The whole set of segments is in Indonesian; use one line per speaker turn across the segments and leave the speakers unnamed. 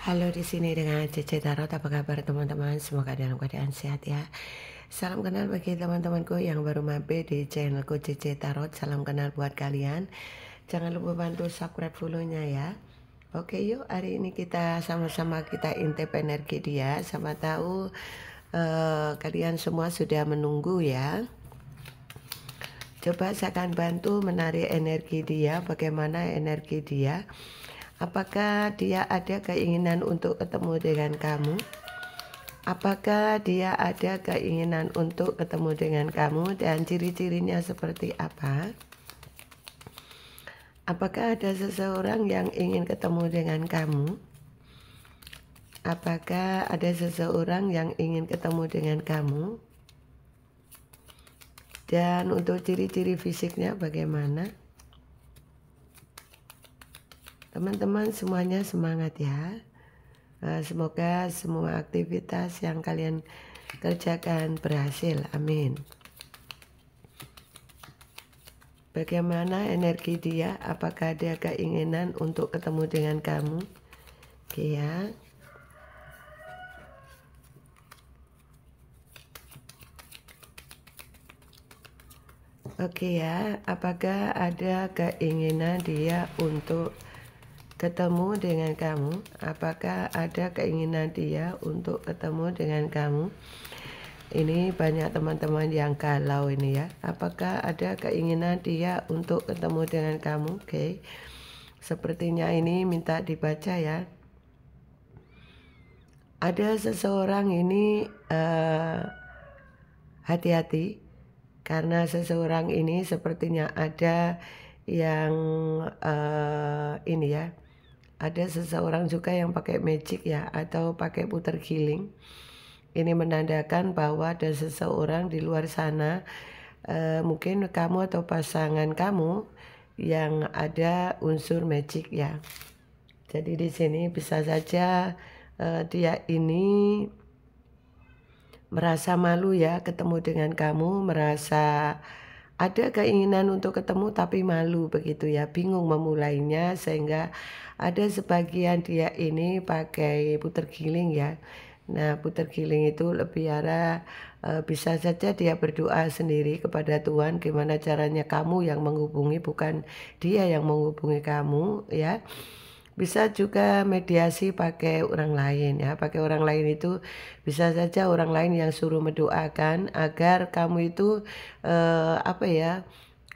Halo, di sini dengan Cece Tarot. Apa kabar teman-teman? Semoga dalam keadaan sehat ya. Salam kenal bagi teman-temanku yang baru mampir di channelku Cece Tarot. Salam kenal buat kalian. Jangan lupa bantu subscribe, follow-nya ya. Oke, yuk hari ini kita sama-sama kita intip energi dia. Sama tahu kalian semua sudah menunggu ya. Coba saya akan bantu menarik energi dia. Bagaimana energi dia? Apakah dia ada keinginan untuk ketemu dengan kamu? Apakah dia ada keinginan untuk ketemu dengan kamu dan ciri-cirinya seperti apa? Apakah ada seseorang yang ingin ketemu dengan kamu? Apakah ada seseorang yang ingin ketemu dengan kamu? Dan untuk ciri-ciri fisiknya bagaimana? Teman-teman semuanya semangat ya. Semoga semua aktivitas yang kalian kerjakan berhasil. Amin. Bagaimana energi dia? Apakah dia keinginan untuk ketemu dengan kamu? Oke ya. Oke ya. Apakah ada keinginan dia untuk ketemu dengan kamu? Apakah ada keinginan dia untuk ketemu dengan kamu? Ini banyak teman-teman yang galau ini ya. Apakah ada keinginan dia untuk ketemu dengan kamu? Oke. Sepertinya ini minta dibaca ya. Ada seseorang ini hati-hati. Karena seseorang ini sepertinya ada yang ini ya. Ada seseorang juga yang pakai magic ya, atau pakai putar giling. Ini menandakan bahwa ada seseorang di luar sana, mungkin kamu atau pasangan kamu yang ada unsur magic ya. Jadi di sini bisa saja dia ini merasa malu ya ketemu dengan kamu, merasa ada keinginan untuk ketemu tapi malu begitu ya, bingung memulainya, sehingga ada sebagian dia ini pakai putar giling ya. Nah, putar giling itu lebih arah bisa saja dia berdoa sendiri kepada Tuhan gimana caranya kamu yang menghubungi, bukan dia yang menghubungi kamu ya. Bisa juga mediasi pakai orang lain ya. Pakai orang lain itu bisa saja orang lain yang suruh mendoakan agar kamu itu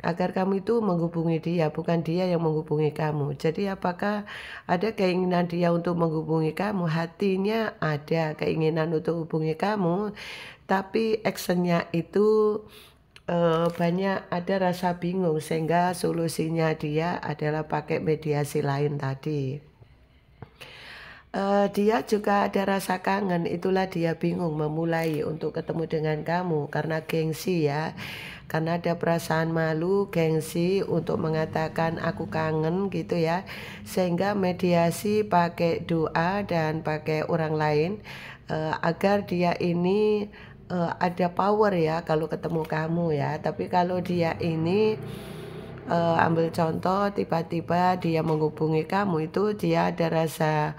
agar kamu itu menghubungi dia, bukan dia yang menghubungi kamu. Jadi apakah ada keinginan dia untuk menghubungi kamu? Hatinya ada keinginan untuk hubungi kamu, tapi actionnya itu banyak ada rasa bingung, sehingga solusinya dia adalah pakai mediasi lain tadi. Dia juga ada rasa kangen, itulah dia bingung memulai untuk ketemu dengan kamu karena gengsi ya. Karena ada perasaan malu, gengsi untuk mengatakan aku kangen gitu ya. Sehingga mediasi pakai doa dan pakai orang lain agar dia ini ada power ya kalau ketemu kamu ya. Tapi kalau dia ini ambil contoh tiba-tiba dia menghubungi kamu, itu dia ada rasa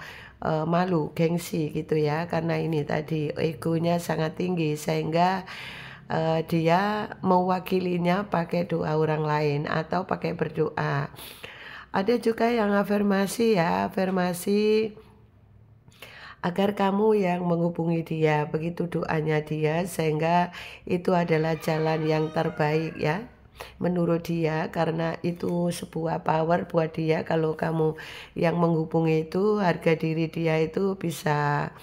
malu, gengsi gitu ya. Karena ini tadi egonya sangat tinggi sehingga dia mewakilinya pakai doa orang lain atau pakai berdoa. Ada juga yang afirmasi ya, afirmasi agar kamu yang menghubungi dia, begitu doanya dia, sehingga itu adalah jalan yang terbaik ya menurut dia, karena itu sebuah power buat dia. Kalau kamu yang menghubungi itu, harga diri dia itu bisa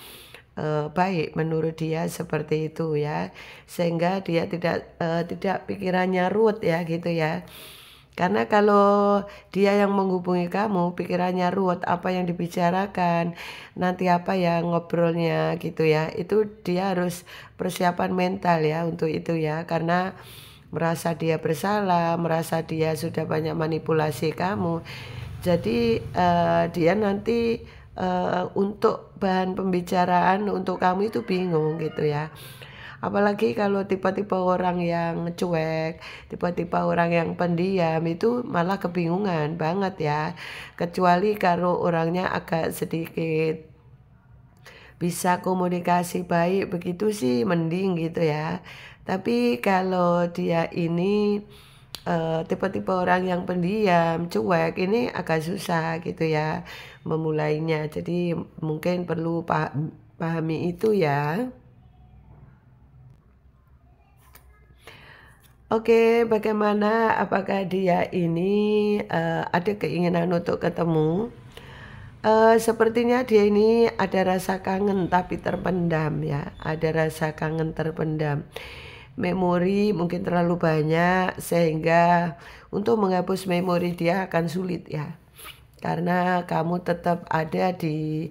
baik menurut dia, seperti itu ya, sehingga dia tidak pikirannya ruwet ya gitu ya. Karena kalau dia yang menghubungi kamu, pikirannya ruwet, apa yang dibicarakan, nanti apa yang ngobrolnya gitu ya, itu dia harus persiapan mental ya untuk itu ya. Karena merasa dia bersalah, merasa dia sudah banyak manipulasi kamu. Jadi dia nanti untuk bahan pembicaraan untuk kamu itu bingung gitu ya. Apalagi kalau tipe-tipe orang yang cuek, tipe-tipe orang yang pendiam, itu malah kebingungan banget ya. Kecuali kalau orangnya agak sedikit bisa komunikasi baik begitu sih mending gitu ya. Tapi kalau dia ini tipe-tipe orang yang pendiam, cuek, ini agak susah gitu ya memulainya. Jadi mungkin perlu pahami itu ya. Oke, bagaimana? Apakah dia ini ada keinginan untuk ketemu? Sepertinya dia ini ada rasa kangen tapi terpendam ya. Ada rasa kangen terpendam. Memori mungkin terlalu banyak sehingga untuk menghapus memori dia akan sulit ya. Karena kamu tetap ada di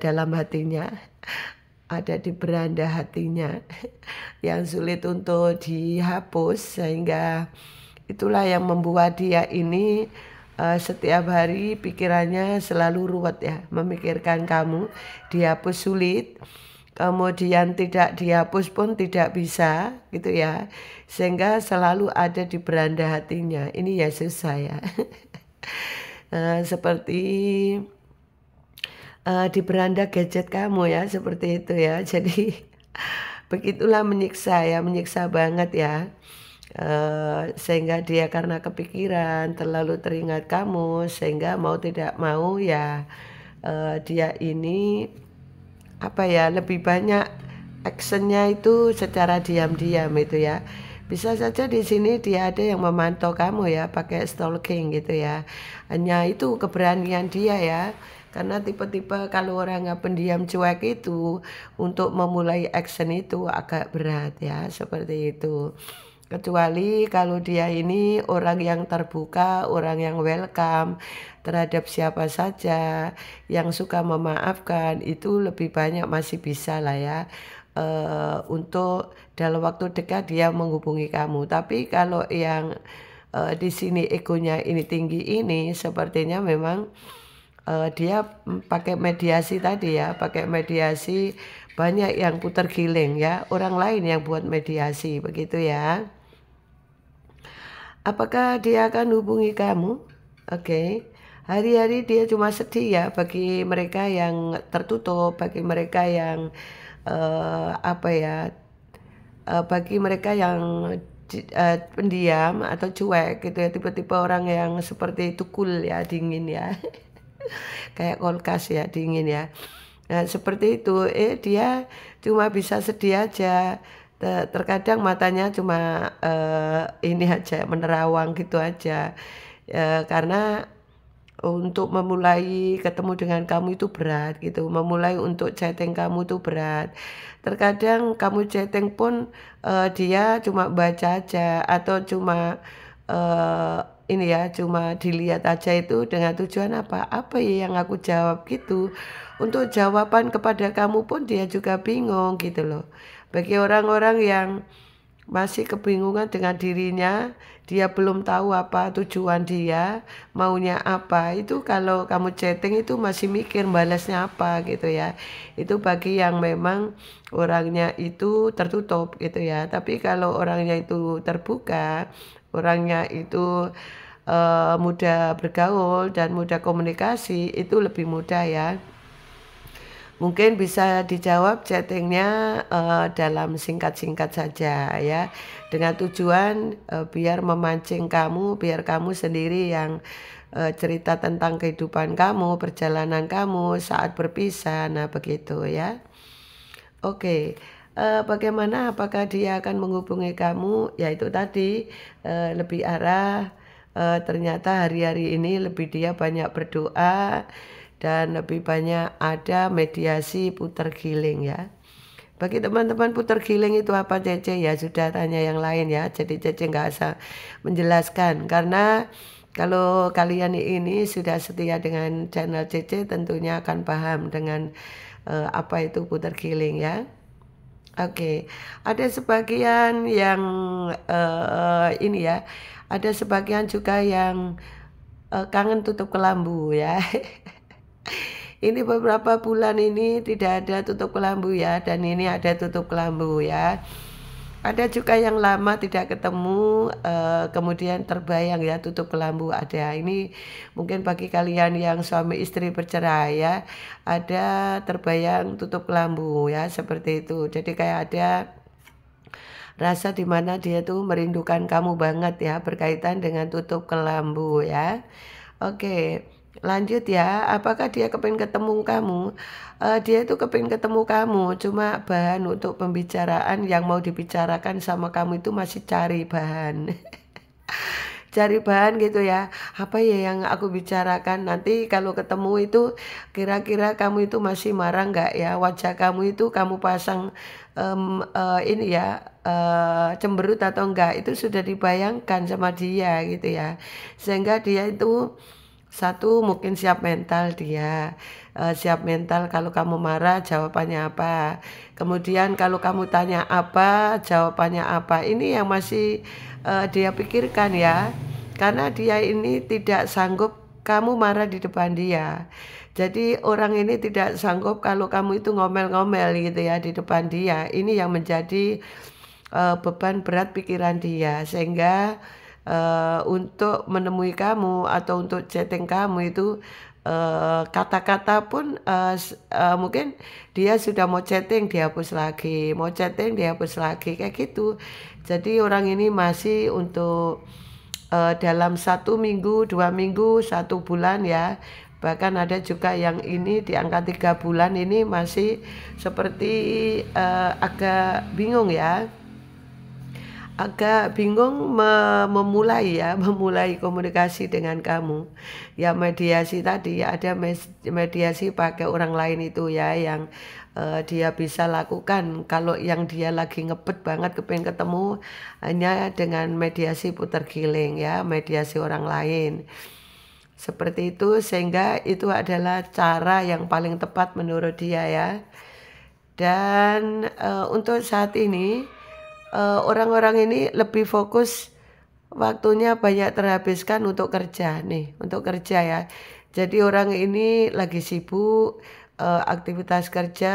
dalam hatinya, ada di beranda hatinya yang sulit untuk dihapus, sehingga itulah yang membuat dia ini setiap hari pikirannya selalu ruwet ya, memikirkan kamu. Dihapus sulit, kemudian tidak dihapus pun tidak bisa gitu ya, sehingga selalu ada di beranda hatinya. Ini ya susah ya. Seperti di beranda gadget kamu ya, seperti itu ya. Jadi begitulah menyiksa ya, menyiksa banget ya. Sehingga dia karena kepikiran terlalu teringat kamu, sehingga mau tidak mau ya dia ini apa ya, lebih banyak actionnya itu secara diam-diam itu ya. Bisa saja di sini dia ada yang memantau kamu ya, pakai stalking gitu ya. Hanya itu keberanian dia ya. Karena tipe-tipe kalau orang yang pendiam cuek itu untuk memulai action itu agak berat ya, seperti itu. Kecuali kalau dia ini orang yang terbuka, orang yang welcome terhadap siapa saja, yang suka memaafkan, itu lebih banyak masih bisa lah ya. Untuk dalam waktu dekat dia menghubungi kamu. Tapi kalau yang di sini egonya ini tinggi ini, sepertinya memang dia pakai mediasi tadi ya, pakai mediasi, banyak yang putar giling ya, orang lain yang buat mediasi begitu ya. Apakah dia akan hubungi kamu? Oke. Hari-hari dia cuma sedih ya, bagi mereka yang tertutup, bagi mereka yang apa ya, bagi mereka yang pendiam atau cuek gitu ya, tipe-tipe orang yang seperti itu, cool ya, dingin ya. Kayak kulkas ya, dingin ya. Nah, seperti itu, dia cuma bisa sedih aja. Terkadang matanya cuma ini aja, menerawang gitu aja. Karena untuk memulai ketemu dengan kamu itu berat gitu. Memulai untuk chatting kamu itu berat. Terkadang kamu chatting pun dia cuma baca aja, atau cuma ini ya, cuma dilihat aja, itu dengan tujuan apa? Apa ya yang aku jawab gitu. Untuk jawaban kepada kamu pun dia juga bingung gitu loh. Bagi orang-orang yang masih kebingungan dengan dirinya, dia belum tahu apa tujuan dia, maunya apa, itu kalau kamu chatting itu masih mikir balasnya apa gitu ya. Itu bagi yang memang orangnya itu tertutup gitu ya. Tapi kalau orangnya itu terbuka, orangnya itu mudah bergaul dan mudah komunikasi, itu lebih mudah ya. Mungkin bisa dijawab chattingnya dalam singkat-singkat saja ya, dengan tujuan biar memancing kamu, biar kamu sendiri yang cerita tentang kehidupan kamu, perjalanan kamu saat berpisah, nah begitu ya. Oke, bagaimana, apakah dia akan menghubungi kamu? Ya itu tadi, lebih arah ternyata hari-hari ini lebih dia banyak berdoa dan lebih banyak ada mediasi putar giling ya. Bagi teman-teman, putar giling itu apa Cece? Ya sudah tanya yang lain ya. Jadi Cece nggak usah menjelaskan, karena kalau kalian ini sudah setia dengan channel Cece tentunya akan paham dengan apa itu putar giling ya. Oke, ada sebagian yang ini ya, ada sebagian juga yang kangen tutup kelambu ya. Ini beberapa bulan ini tidak ada tutup kelambu ya, dan ini ada tutup kelambu ya. Ada juga yang lama tidak ketemu, kemudian terbayang ya tutup kelambu ada. Ini mungkin bagi kalian yang suami istri bercerai ya, ada terbayang tutup kelambu ya seperti itu. Jadi kayak ada rasa di mana dia tuh merindukan kamu banget ya berkaitan dengan tutup kelambu ya. Oke, lanjut ya. Apakah dia kepingin ketemu kamu? Dia itu kepingin ketemu kamu, cuma bahan untuk pembicaraan yang mau dibicarakan sama kamu itu masih cari bahan. Cari bahan gitu ya. Apa ya yang aku bicarakan nanti kalau ketemu itu kira-kira kamu itu masih marah nggak ya? Wajah kamu itu kamu pasang ini ya cemberut atau enggak itu sudah dibayangkan sama dia gitu ya. Sehingga dia itu satu mungkin siap mental dia, siap mental kalau kamu marah jawabannya apa. Kemudian kalau kamu tanya apa, jawabannya apa. Ini yang masih dia pikirkan ya. Karena dia ini tidak sanggup kamu marah di depan dia. Jadi orang ini tidak sanggup kalau kamu itu ngomel-ngomel gitu ya di depan dia. Ini yang menjadi beban berat pikiran dia sehingga untuk menemui kamu atau untuk chatting kamu itu kata-kata pun mungkin dia sudah mau chatting dihapus lagi, mau chatting dihapus lagi kayak gitu. Jadi orang ini masih untuk dalam 1 minggu, 2 minggu, 1 bulan ya. Bahkan ada juga yang ini di angka 3 bulan ini masih seperti agak bingung ya. Agak bingung memulai ya, memulai komunikasi dengan kamu. Ya mediasi tadi ya, ada mediasi pakai orang lain itu ya yang dia bisa lakukan. Kalau yang dia lagi ngebet banget kepengin ketemu hanya dengan mediasi putar giling ya, mediasi orang lain. Seperti itu sehingga itu adalah cara yang paling tepat menurut dia ya. Dan untuk saat ini orang-orang ini lebih fokus waktunya banyak terhabiskan untuk kerja nih, untuk kerja ya. Jadi orang ini lagi sibuk aktivitas kerja,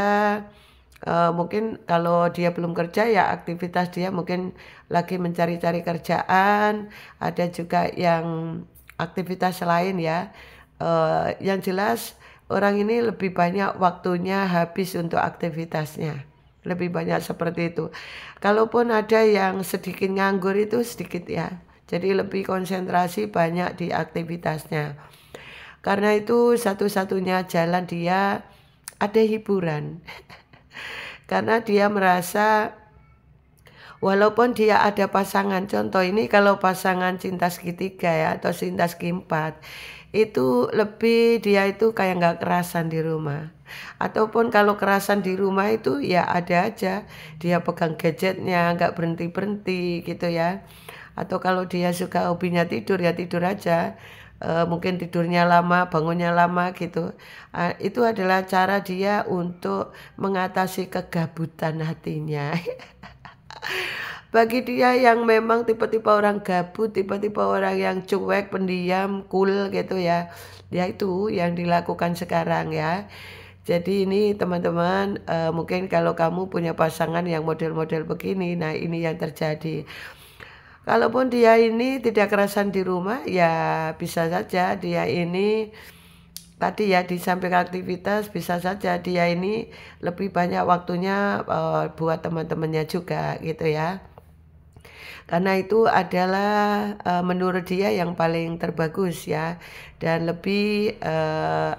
mungkin kalau dia belum kerja ya aktivitas dia mungkin lagi mencari-cari kerjaan, ada juga yang aktivitas lain ya. Yang jelas orang ini lebih banyak waktunya habis untuk aktivitasnya. Lebih banyak seperti itu. Kalaupun ada yang sedikit nganggur itu sedikit ya. Jadi lebih konsentrasi banyak di aktivitasnya. Karena itu satu-satunya jalan dia ada hiburan. Karena dia merasa walaupun dia ada pasangan, contoh ini kalau pasangan cinta segitiga ya atau cinta segiempat, itu lebih dia itu kayak nggak kerasan di rumah. Ataupun kalau kerasan di rumah itu ya ada aja dia pegang gadgetnya nggak berhenti-berhenti gitu ya. Atau kalau dia suka hobinya tidur ya tidur aja. Mungkin tidurnya lama, bangunnya lama gitu. Itu adalah cara dia untuk mengatasi kegabutan hatinya. Bagi dia yang memang tipe-tipe orang gabut, tipe-tipe orang yang cuek, pendiam, cool gitu ya. Ya itu yang dilakukan sekarang ya. Jadi ini teman-teman mungkin kalau kamu punya pasangan yang model-model begini, nah ini yang terjadi. Kalaupun dia ini tidak kerasan di rumah, ya bisa saja dia ini tadi ya di samping aktivitas bisa saja dia ini lebih banyak waktunya buat teman-temannya juga gitu ya. Karena itu adalah menurut dia yang paling terbagus ya dan lebih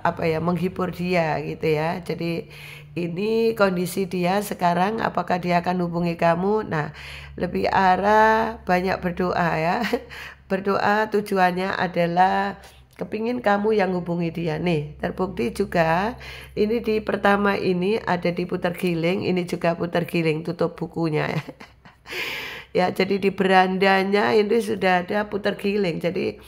apa ya menghibur dia gitu ya. Jadi ini kondisi dia sekarang apakah dia akan hubungi kamu? Nah, lebih arah banyak berdoa ya. Berdoa tujuannya adalah kepingin kamu yang hubungi dia nih. Terbukti juga ini di pertama ini ada di putar giling, ini juga putar giling tutup bukunya ya. Ya, jadi di berandanya ini sudah ada putar giling. Jadi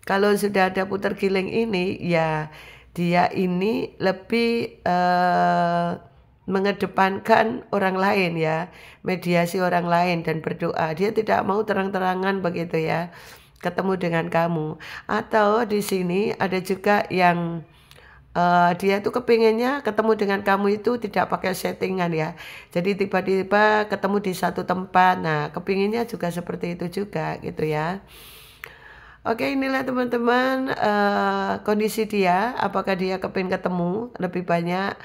kalau sudah ada putar giling ini, ya dia ini lebih mengedepankan orang lain ya, mediasi orang lain dan berdoa. Dia tidak mau terang-terangan begitu ya, ketemu dengan kamu. Atau di sini ada juga yang dia tuh kepinginnya ketemu dengan kamu itu tidak pakai settingan ya. Jadi tiba-tiba ketemu di satu tempat. Nah, kepinginnya juga seperti itu juga gitu ya. Oke, inilah teman-teman kondisi dia. Apakah dia kepingin ketemu lebih banyak?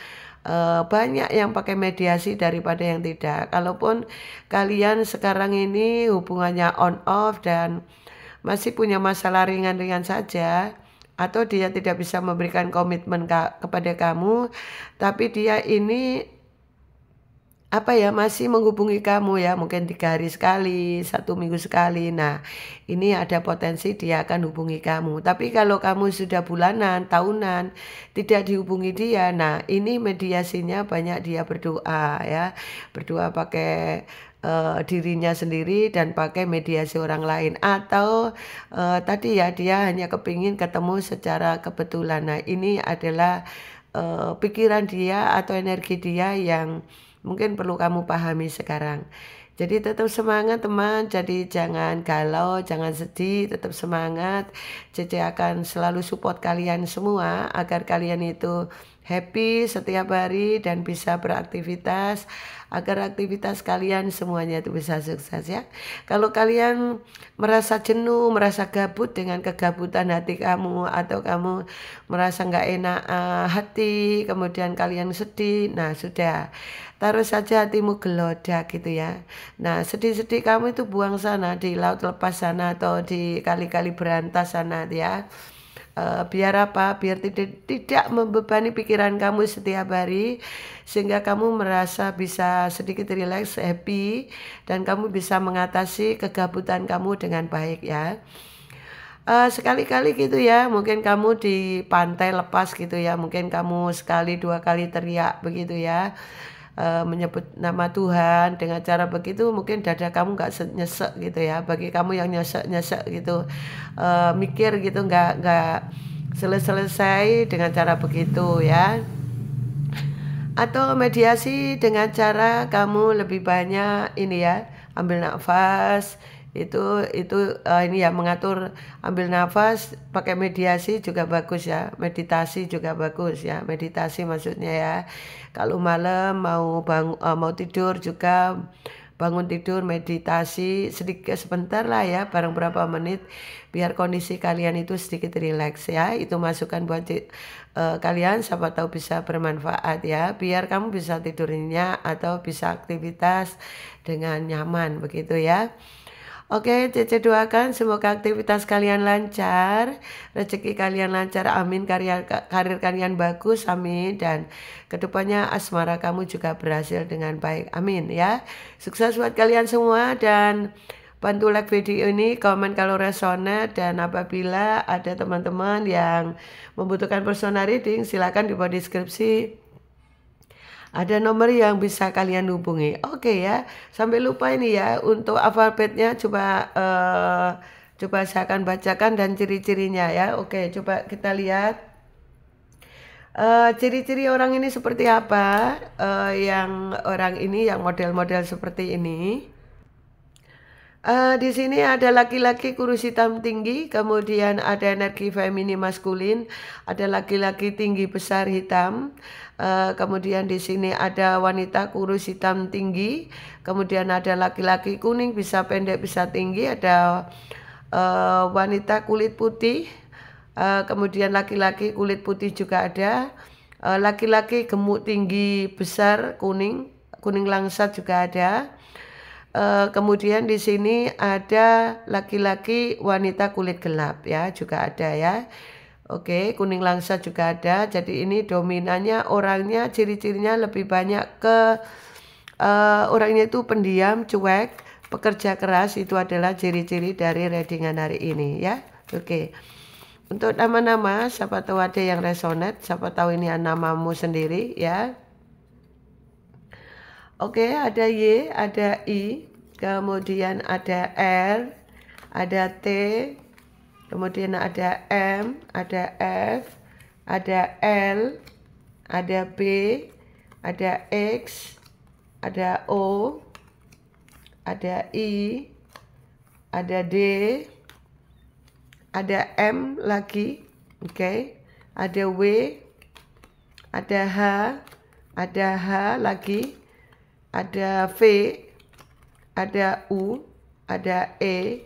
Banyak yang pakai mediasi daripada yang tidak. Kalaupun kalian sekarang ini hubungannya on off dan masih punya masalah ringan-ringan saja, atau dia tidak bisa memberikan komitmen kepada kamu, tapi dia ini apa ya, masih menghubungi kamu ya, mungkin 3 hari sekali, 1 minggu sekali. Nah, ini ada potensi dia akan hubungi kamu. Tapi kalau kamu sudah bulanan, tahunan tidak dihubungi dia, nah ini mediasinya banyak dia berdoa ya, berdoa pakai dirinya sendiri dan pakai mediasi orang lain, atau tadi ya dia hanya kepingin ketemu secara kebetulan. Nah, ini adalah pikiran dia atau energi dia yang mungkin perlu kamu pahami sekarang. Jadi tetap semangat teman, jadi jangan galau, jangan sedih, tetap semangat. Cece akan selalu support kalian semua agar kalian itu happy setiap hari dan bisa beraktivitas, agar aktivitas kalian semuanya itu bisa sukses ya. Kalau kalian merasa jenuh, merasa gabut dengan kegabutan hati kamu, atau kamu merasa nggak enak hati, kemudian kalian sedih, nah sudah, taruh saja hatimu gelodak gitu ya. Nah, sedih-sedih kamu itu buang sana di laut lepas sana atau di kali-kali berantas sana ya. Biar apa? Biar tidak membebani pikiran kamu setiap hari, sehingga kamu merasa bisa sedikit rileks, happy, dan kamu bisa mengatasi kegabutan kamu dengan baik ya. Sekali-kali gitu ya, mungkin kamu di pantai lepas gitu ya, mungkin kamu sekali 2 kali teriak begitu ya, menyebut nama Tuhan. Dengan cara begitu mungkin dada kamu nggak nyesek gitu ya. Bagi kamu yang nyesek gitu, mikir gitu, nggak selesai dengan cara begitu ya. Atau mediasi dengan cara kamu lebih banyak ini ya, ambil nafas, itu ini ya, mengatur, ambil nafas pakai mediasi juga bagus ya, meditasi juga bagus ya, meditasi maksudnya ya. Kalau malam mau tidur juga, bangun tidur meditasi sedikit sebentar lah ya, bareng berapa menit, biar kondisi kalian itu sedikit rileks ya. Itu masukan buat kalian, siapa tahu bisa bermanfaat ya, biar kamu bisa tidur nyenyak atau bisa aktivitas dengan nyaman begitu ya. Oke, Cece doakan semoga aktivitas kalian lancar, rezeki kalian lancar, amin, karir kalian bagus, amin, dan kedepannya asmara kamu juga berhasil dengan baik, amin ya. Sukses buat kalian semua, dan bantu like video ini, komen kalau resonate, dan apabila ada teman-teman yang membutuhkan personal reading, silakan di bawah deskripsi ada nomor yang bisa kalian hubungi. Oke ya, sampai lupa ini ya, untuk alfabetnya coba saya akan bacakan dan ciri-cirinya ya. Oke, coba kita lihat ciri-ciri orang ini seperti apa. Yang orang ini yang model-model seperti ini. Di sini ada laki-laki kurus hitam tinggi, kemudian ada energi feminin maskulin, ada laki-laki tinggi besar hitam, kemudian di sini ada wanita kurus hitam tinggi, kemudian ada laki-laki kuning bisa pendek bisa tinggi, ada wanita kulit putih, kemudian laki-laki kulit putih juga ada, laki-laki gemuk tinggi besar kuning langsat juga ada. Kemudian di sini ada laki-laki wanita kulit gelap ya, juga ada ya. Oke, kuning langsat juga ada. Jadi ini dominannya orangnya, ciri-cirinya lebih banyak ke orangnya itu pendiam, cuek, pekerja keras. Itu adalah ciri-ciri dari readingan hari ini ya. Oke. Untuk nama-nama, siapa tahu ada yang resonate, siapa tahu ini namamu sendiri ya. Oke, ada Y, ada I, kemudian ada R, ada T, kemudian ada M, ada F, ada L, ada B, ada X, ada O, ada I, ada D, ada M lagi, oke, ada W, ada H lagi, ada V, ada U, ada E,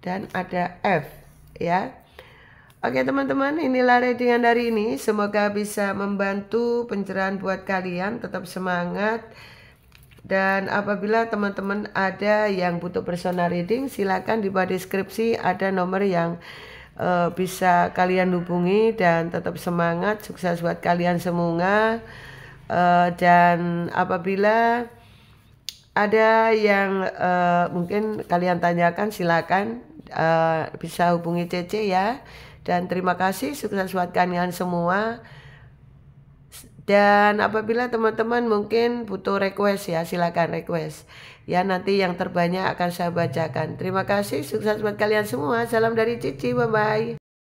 dan ada F ya. Oke teman-teman, inilah readingan hari ini. Semoga bisa membantu pencerahan buat kalian. Tetap semangat. Dan apabila teman-teman ada yang butuh personal reading, silakan di bawah deskripsi ada nomor yang bisa kalian hubungi. Dan tetap semangat, sukses buat kalian semua. Dan apabila ada yang mungkin kalian tanyakan, silakan bisa hubungi Cece ya. Dan terima kasih, sukses buat kalian semua. Dan apabila teman-teman mungkin butuh request ya, silakan request. Ya, nanti yang terbanyak akan saya bacakan. Terima kasih, sukses buat kalian semua. Salam dari Cici, bye-bye.